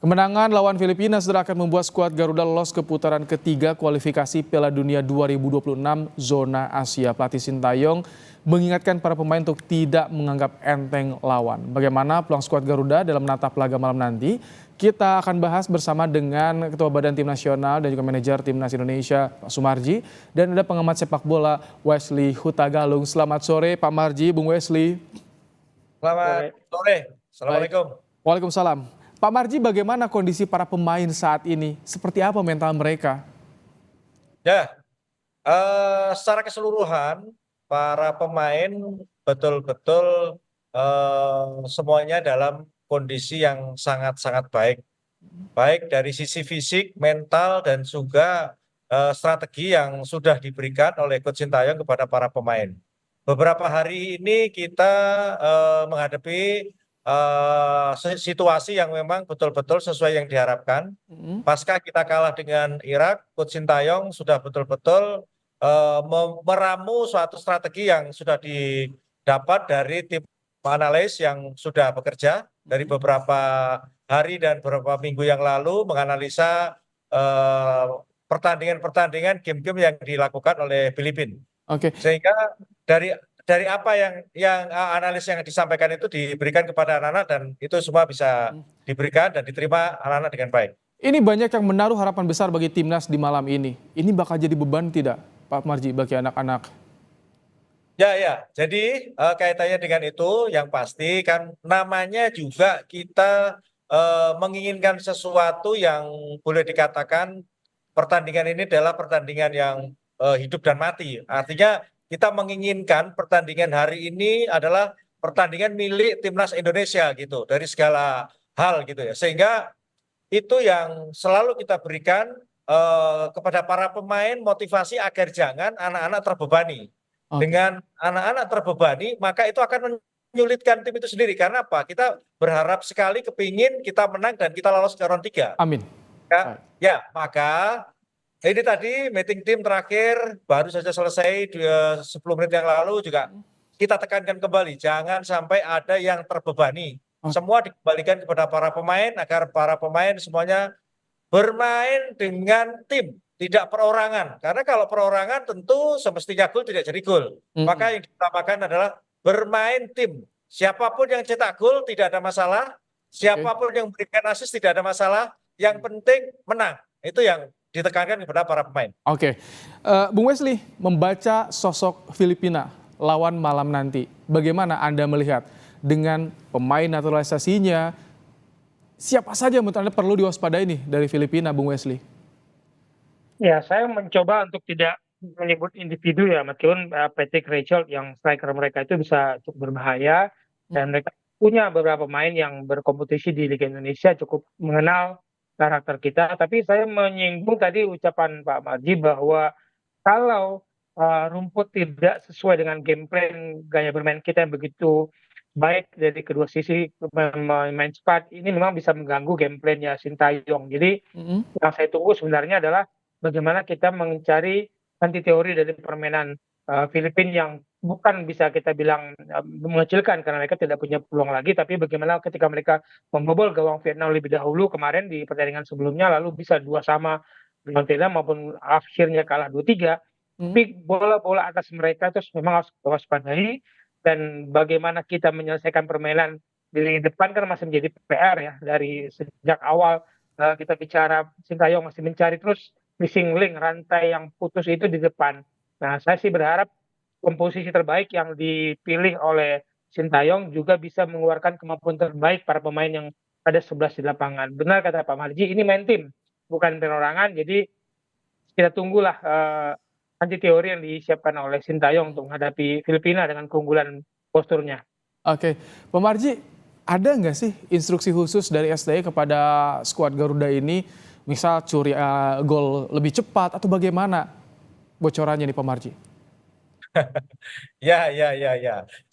Kemenangan lawan Filipina sudah akan membuat skuad Garuda lolos ke putaran ketiga kualifikasi Piala Dunia 2026 zona Asia. Pelatih Sintayong mengingatkan para pemain untuk tidak menganggap enteng lawan. Bagaimana peluang skuad Garuda dalam menatap laga malam nanti? Kita akan bahas bersama dengan Ketua Badan Tim Nasional dan juga manajer Timnas Indonesia, Pak Sumarji, dan ada pengamat sepak bola Wesley Hutagalung. Selamat sore Pak Marji, Bung Wesley. Selamat sore. Assalamualaikum. Waalaikumsalam. Pak Marji, bagaimana kondisi para pemain saat ini? Seperti apa mental mereka? Ya, secara keseluruhan para pemain betul-betul semuanya dalam kondisi yang sangat-sangat baik. Baik dari sisi fisik, mental, dan juga strategi yang sudah diberikan oleh Coach Sintayong kepada para pemain. Beberapa hari ini kita menghadapi situasi yang memang betul-betul sesuai yang diharapkan. Pasca kita kalah dengan Irak, Coach Sintayong sudah betul-betul meramu suatu strategi yang sudah didapat dari tim analis yang sudah bekerja dari beberapa hari dan beberapa minggu yang lalu menganalisa pertandingan-pertandingan game-game yang dilakukan oleh Filipina. Oke. Sehingga dari apa yang analis yang disampaikan itu diberikan kepada anak-anak dan itu semua bisa diberikan dan diterima anak-anak dengan baik. Ini banyak yang menaruh harapan besar bagi timnas di malam ini. Ini bakal jadi beban tidak, Pak Marji, bagi anak-anak? Ya. Jadi kaitannya dengan itu yang pasti kan namanya juga kita menginginkan sesuatu yang boleh dikatakan pertandingan ini adalah pertandingan yang hidup dan mati. Artinya kita menginginkan pertandingan hari ini adalah pertandingan milik timnas Indonesia gitu dari segala hal gitu ya. Sehingga itu yang selalu kita berikan kepada para pemain motivasi agar jangan anak-anak terbebani. Oke. Dengan anak-anak terbebani maka itu akan menyulitkan tim itu sendiri. Karena apa? Kita berharap sekali kepingin kita menang dan kita lolos ke round 3. Amin. Ya, maka ini tadi meeting tim terakhir baru saja selesai 10 menit yang lalu juga kita tekankan kembali jangan sampai ada yang terbebani. Semua dikembalikan kepada para pemain agar para pemain semuanya bermain dengan tim, tidak perorangan. Karena kalau perorangan tentu semestinya gol tidak jadi gol. Maka yang diutamakan adalah bermain tim. Siapapun yang cetak gol tidak ada masalah, siapapun yang memberikan assist tidak ada masalah. Yang penting menang. Itu yang ditekankan kepada para pemain. Oke. Bung Wesley, membaca sosok Filipina lawan malam nanti, bagaimana Anda melihat dengan pemain naturalisasinya? Siapa saja menurut Anda perlu diwaspadai nih dari Filipina, Bung Wesley? Ya, saya mencoba untuk tidak menyebut individu ya, meskipun Patrick Rachel yang striker mereka itu bisa cukup berbahaya, dan mereka punya beberapa pemain yang berkompetisi di Liga Indonesia cukup mengenal karakter kita. Tapi saya menyinggung tadi ucapan Pak Marji bahwa kalau rumput tidak sesuai dengan game plan gaya bermain kita yang begitu baik dari kedua sisi main cepat, ini memang bisa mengganggu game plan-nya Sintayong. Jadi yang saya tunggu sebenarnya adalah bagaimana kita mencari anti teori dari permainan Filipina yang bukan bisa kita bilang mengecilkan karena mereka tidak punya peluang lagi, tapi bagaimana ketika mereka membobol gawang Vietnam lebih dahulu kemarin di pertandingan sebelumnya lalu bisa 2-2 dengan Vietnam maupun akhirnya kalah 2-3. Tapi bola-bola atas mereka itu memang harus waspadai, dan bagaimana kita menyelesaikan permainan di lini depan kan masih menjadi PR ya. Dari sejak awal kita bicara Sintayong masih mencari terus missing link, rantai yang putus itu di depan. Nah, saya sih berharap komposisi terbaik yang dipilih oleh Sintayong juga bisa mengeluarkan kemampuan terbaik para pemain yang ada 11 di lapangan. Benar kata Pak Marji, ini main tim, bukan perorangan. Jadi kita tunggulah anti teori yang disiapkan oleh Sintayong untuk menghadapi Filipina dengan keunggulan posturnya. Oke, Pak Marji, ada nggak sih instruksi khusus dari SDE kepada skuad Garuda ini, misal curi gol lebih cepat atau bagaimana bocorannya nih Pak Marji? Ya.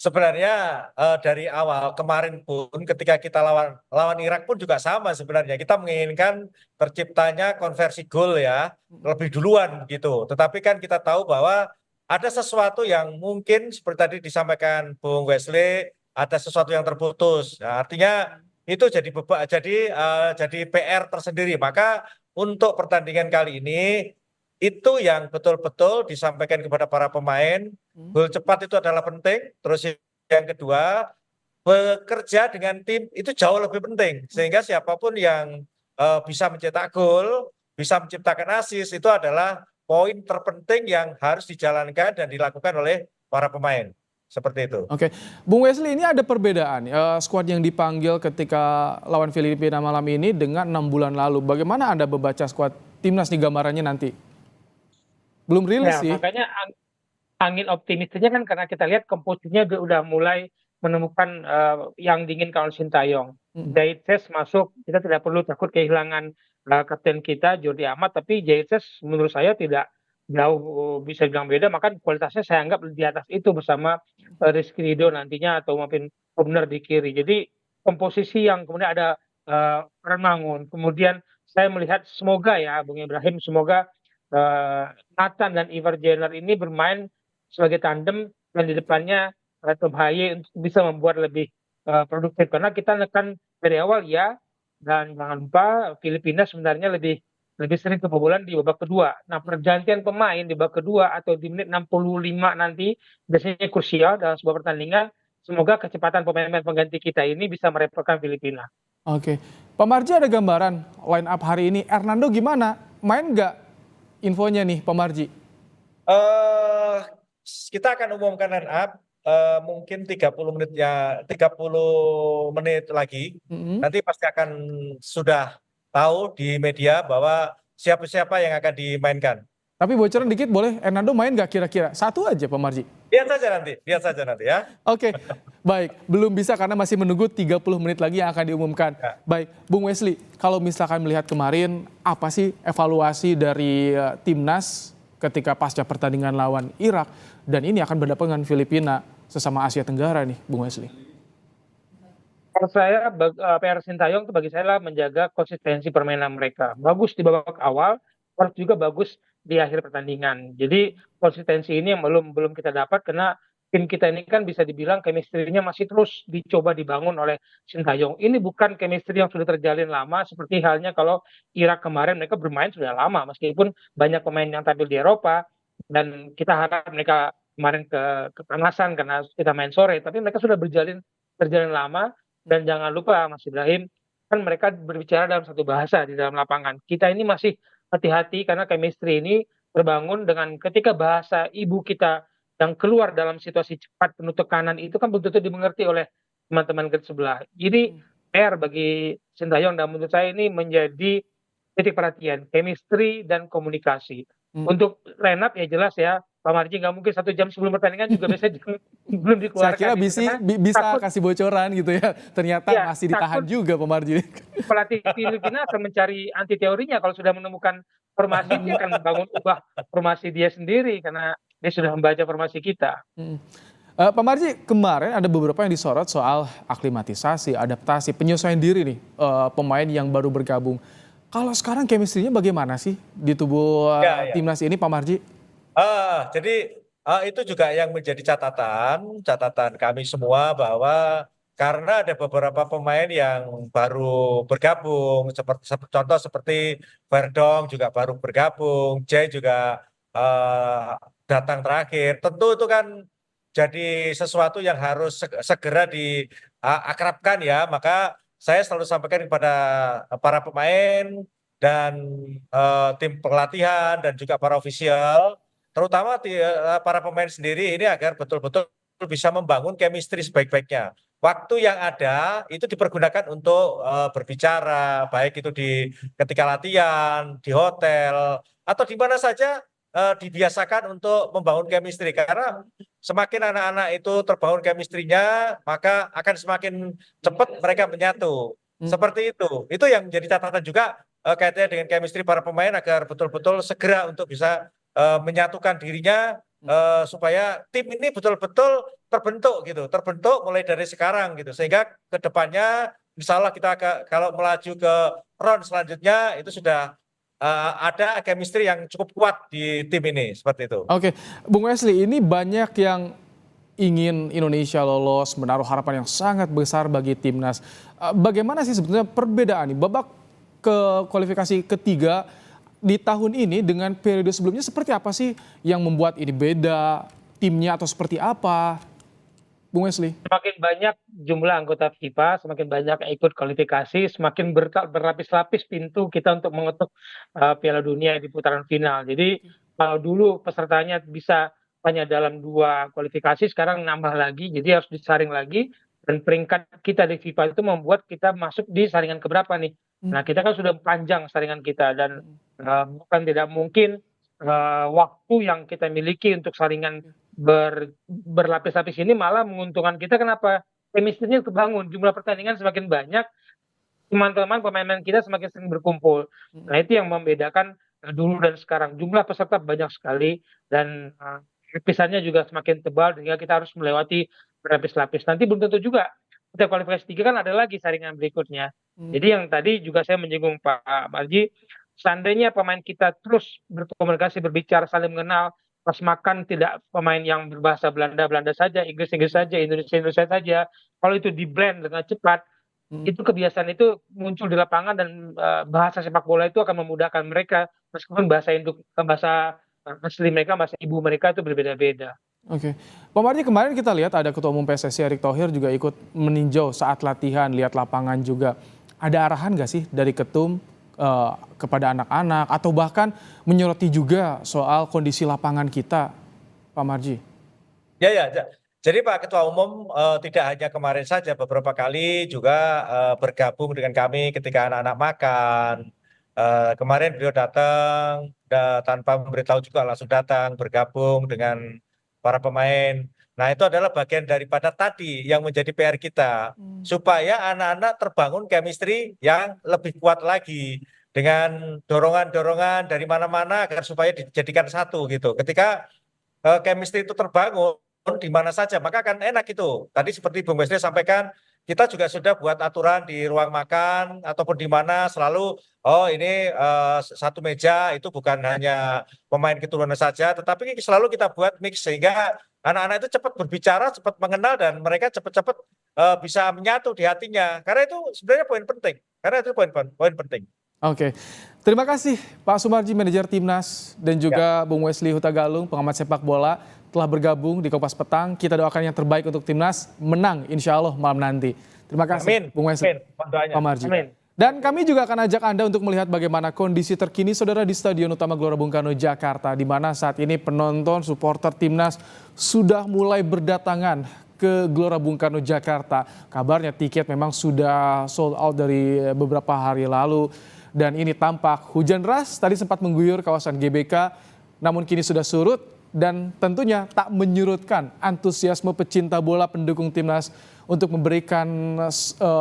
Sebenarnya dari awal kemarin pun ketika kita lawan Irak pun juga sama sebenarnya. Kita menginginkan terciptanya konversi gol ya lebih duluan gitu. Tetapi kan kita tahu bahwa ada sesuatu yang mungkin seperti tadi disampaikan Bung Wesley, ada sesuatu yang terputus. Nah, artinya itu jadi PR tersendiri. Maka untuk pertandingan kali ini itu yang betul-betul disampaikan kepada para pemain. Gol cepat itu adalah penting. Terus yang kedua, bekerja dengan tim itu jauh lebih penting. Sehingga siapapun yang bisa mencetak gol, bisa menciptakan assist itu adalah poin terpenting yang harus dijalankan dan dilakukan oleh para pemain. Seperti itu. Oke, Bung Wesley, ini ada perbedaan skuad yang dipanggil ketika lawan Filipina malam ini dengan 6 bulan lalu. Bagaimana Anda membaca skuad timnas di gambarannya nanti? Belum rilis Ya, sih. makanya angin optimisnya kan karena kita lihat komposisinya udah mulai menemukan yang diinginkan oleh Sintayong. Jaitses masuk, kita tidak perlu takut kehilangan kapten kita Jordi Amat, tapi Jaitses menurut saya tidak jauh bisa bilang beda, maka kualitasnya saya anggap di atas itu bersama Rizky Ridho nantinya atau mungkin Hubner di kiri. Jadi komposisi yang kemudian ada Remangun, kemudian saya melihat semoga ya Bung Ibrahim, semoga Nathan dan Ivar Jenner ini bermain sebagai tandem dan di depannya Tom Haye untuk bisa membuat lebih produktif karena kita nekan dari awal ya, dan jangan lupa Filipina sebenarnya lebih sering kebobolan di babak kedua. Nah, pergantian pemain di babak kedua atau di menit 65 nanti biasanya krusial dalam sebuah pertandingan. Semoga kecepatan pemain-pemain pengganti kita ini bisa merepotkan Filipina. Oke, Pak Marji ada gambaran line up hari ini. Hernando gimana? Main nggak infonya nih, Pak Marji? Kita akan umumkan line up mungkin 30 menit lagi. Nanti pasti akan sudah tahu di media bahwa siapa-siapa yang akan dimainkan. Tapi bocoran dikit boleh, Hernando main nggak kira-kira? Satu aja Pak Marji. Lihat saja nanti ya. Oke, baik. Belum bisa karena masih menunggu 30 menit lagi yang akan diumumkan. Ya. Baik, Bung Wesley, kalau misalkan melihat kemarin, apa sih evaluasi dari timnas ketika pasca pertandingan lawan Irak, dan ini akan berhadapan dengan Filipina sesama Asia Tenggara nih, Bung Wesley? Menurut saya PR Sintayong itu bagi saya adalah menjaga konsistensi permainan mereka. Bagus di babak awal, harus juga bagus di akhir pertandingan. Jadi konsistensi ini yang belum kita dapat karena tim kita ini kan bisa dibilang chemistry-nya masih terus dicoba dibangun oleh Sintayong. Ini bukan chemistry yang sudah terjalin lama seperti halnya kalau Irak kemarin mereka bermain sudah lama meskipun banyak pemain yang tampil di Eropa dan kita harap mereka kemarin kepanasan karena kita main sore, tapi mereka sudah terjalin lama. Dan jangan lupa Mas Ibrahim, kan mereka berbicara dalam satu bahasa di dalam lapangan. Kita ini masih hati-hati karena chemistry ini terbangun dengan ketika bahasa ibu kita yang keluar dalam situasi cepat penuh tekanan itu kan betul-betul dimengerti oleh teman-teman ke sebelah. Jadi PR bagi Sintayong dan menurut saya ini menjadi titik perhatian, chemistry dan komunikasi. Untuk line up ya jelas ya, Pak Marji nggak mungkin 1 jam sebelum pertandingan juga biasanya belum dikeluarkan. Saya kira bisa kasih bocoran gitu ya, ternyata ya, masih ditahan juga Pak Marji. Pelatih Filipina akan mencari anti teorinya kalau sudah menemukan formasi, dia akan ubah formasi dia sendiri karena dia sudah membaca formasi kita. Pak Marji, kemarin ada beberapa yang disorot soal aklimatisasi, adaptasi, penyesuaian diri nih pemain yang baru bergabung. Kalau sekarang chemistry-nya bagaimana sih di tubuh timnas ini, Pak Marji? Jadi itu juga yang menjadi catatan kami semua bahwa karena ada beberapa pemain yang baru bergabung, contoh seperti Verdong juga baru bergabung, Jay juga datang terakhir. Tentu itu kan jadi sesuatu yang harus segera diakrabkan ya. Maka saya selalu sampaikan kepada para pemain dan tim pelatihan dan juga para ofisial, terutama para pemain sendiri ini agar betul-betul bisa membangun chemistry sebaik-baiknya. Waktu yang ada itu dipergunakan untuk berbicara, baik itu ketika latihan, di hotel, atau di mana saja dibiasakan untuk membangun chemistry. Karena semakin anak-anak itu terbangun chemistry-nya, maka akan semakin cepat mereka menyatu. Seperti itu. Itu yang menjadi catatan juga kaitannya dengan chemistry para pemain agar betul-betul segera untuk bisa menyatukan dirinya supaya tim ini betul-betul terbentuk mulai dari sekarang gitu, sehingga kedepannya insya Allah kita kalau melaju ke round selanjutnya itu sudah ada chemistry yang cukup kuat di tim ini, seperti itu. Oke, Bung Wesley, ini banyak yang ingin Indonesia lolos, menaruh harapan yang sangat besar bagi timnas. Bagaimana sih sebetulnya perbedaan nih babak ke kualifikasi ketiga di tahun ini dengan periode sebelumnya, seperti apa sih yang membuat ini beda, timnya atau seperti apa, Bung Wesley? Semakin banyak jumlah anggota FIFA, semakin banyak yang ikut kualifikasi, semakin berlapis-lapis pintu kita untuk mengetuk Piala Dunia di putaran final. Jadi kalau dulu pesertanya bisa hanya dalam 2 kualifikasi, sekarang nambah lagi, jadi harus disaring lagi. Dan peringkat kita di FIFA itu membuat kita masuk di saringan keberapa nih. Nah, kita kan sudah panjang saringan kita dan bukan tidak mungkin waktu yang kita miliki untuk saringan berlapis-lapis ini malah menguntungkan kita. Kenapa? Chemistry-nya kebangun, jumlah pertandingan semakin banyak, teman-teman pemain kita semakin sering berkumpul. Nah, itu yang membedakan dulu dan sekarang. Jumlah peserta banyak sekali dan lapisannya juga semakin tebal sehingga kita harus melewati berlapis-lapis. Nanti belum tentu juga kita kualifikasi 3 kan ada lagi saringan berikutnya. Jadi yang tadi juga saya menyinggung Pak Marji, seandainya pemain kita terus berkomunikasi, berbicara, saling mengenal, pas makan tidak pemain yang berbahasa Belanda saja, Inggris saja, Indonesia saja. Kalau itu di-blend dengan cepat, itu kebiasaan itu muncul di lapangan dan bahasa sepak bola itu akan memudahkan mereka meskipun bahasa asli mereka, bahasa ibu mereka itu berbeda-beda. Oke, Pak Marji, kemarin kita lihat ada Ketua Umum PSSI Erick Thohir juga ikut meninjau saat latihan, lihat lapangan juga. Ada arahan nggak sih dari Ketum kepada anak-anak atau bahkan menyoroti juga soal kondisi lapangan kita, Pak Marji? Ya, ya. Jadi Pak Ketua Umum tidak hanya kemarin saja, beberapa kali juga bergabung dengan kami ketika anak-anak makan. Kemarin beliau datang tanpa memberitahu juga, langsung datang bergabung dengan para pemain. Nah, itu adalah bagian daripada tadi yang menjadi PR kita, supaya anak-anak terbangun chemistry yang lebih kuat lagi dengan dorongan-dorongan dari mana-mana agar supaya dijadikan satu gitu. Ketika chemistry itu terbangun di mana saja, maka akan enak itu. Tadi seperti Bung Wesley sampaikan, kita juga sudah buat aturan di ruang makan ataupun di mana selalu, oh ini satu meja itu bukan hanya pemain keturunan saja, tetapi selalu kita buat mix sehingga anak-anak itu cepat berbicara, cepat mengenal dan mereka cepat-cepat bisa menyatu di hatinya. Karena itu sebenarnya poin penting. Karena itu poin penting. Oke, terima kasih Pak Sumarji, manajer Timnas, dan juga Bung Wesley Huta Galung, pengamat sepak bola, telah bergabung di Kompas Petang. Kita doakan yang terbaik untuk Timnas menang insya Allah malam nanti. Terima kasih. Amin. Bung Wesley, Pak Marji. Dan kami juga akan ajak Anda untuk melihat bagaimana kondisi terkini saudara di Stadion Utama Gelora Bung Karno Jakarta, di mana saat ini penonton supporter Timnas sudah mulai berdatangan ke Gelora Bung Karno Jakarta. Kabarnya tiket memang sudah sold out dari beberapa hari lalu. Dan ini tampak hujan deras tadi sempat mengguyur kawasan GBK, namun kini sudah surut dan tentunya tak menyurutkan antusiasme pecinta bola pendukung Timnas untuk memberikan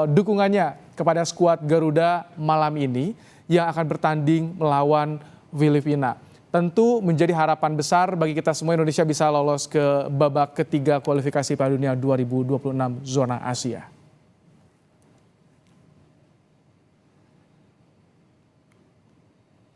dukungannya kepada skuad Garuda malam ini yang akan bertanding melawan Filipina. Tentu menjadi harapan besar bagi kita semua Indonesia bisa lolos ke babak ketiga kualifikasi Piala Dunia 2026 zona Asia.